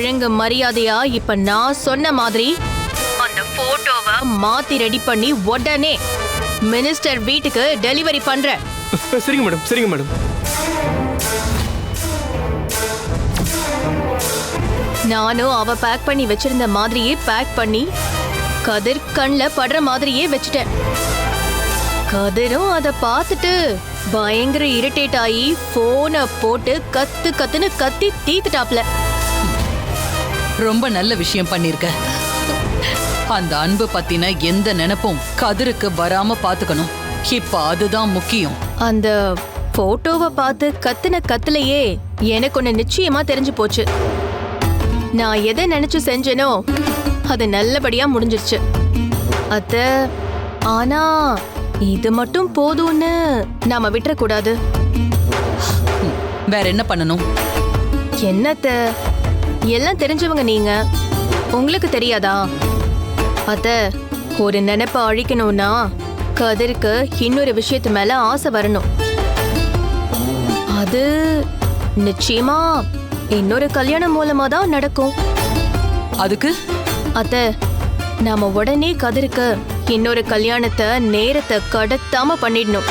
ஒழுங்கு மரியாதையா இப்ப நான் சொன்ன மாதிரி அந்த போட்டோவை மாத்தி ரெடி பண்ணி உடனே மினிஸ்டர் வீட்டுக்கு டெலிவரி பண்றேன். சரிங்க மேடம், சரிங்க மேடம். நானும் அவ பேக் பண்ணி வச்சிருந்த மாதிரியே பேக் பண்ணி கதிர் கண்ல படுற மாதிரியே வச்சுட்டேன். கதிரும் அத பார்த்துட்டு பயங்கர இரிட்டேட் ஆகி போனை போட்டு கத்து கத்துன்னு கத்தி தீத்துட்டாப்ல. ரொம்ப நல்ல விஷயம் பண்ணிருக்க. அந்த அன்பு பத்தின எந்த நினைப்பும் கதிருக்கு வராம பாத்துக்கணும். இப்ப அதுதான் முக்கியம். அந்த போட்டோவை பார்த்து கத்துன கத்துலயே எனக்கு ஒண்ணு நிச்சயமா தெரிஞ்சு போச்சு. நான் எதை நினைச்சு செஞ்சேனோ அது நல்லபடியா முடிஞ்சிருச்சு அத்த. ஆனா இது மட்டும் போதும்னு நாம விட்டுறக்கூடாது. வேற என்ன பண்ணணும்? என்னத்த, எல்லாம் தெரிஞ்சவங்க நீங்க, உங்களுக்கு தெரியாதா அத்த? ஒரு நினைப்ப அழிக்கணும்னா கதிருக்கு இன்னொரு விஷயத்து மேல ஆசை வரணும். அது நிச்சயமா இன்னொரு கல்யாணம் மூலமா தான் நடக்கும். அதுக்கு அத்த, நாம உடனே கதிருக்கு இன்னொரு கல்யாணத்தை நேரத்தை கடத்தாம பண்ணிடணும்.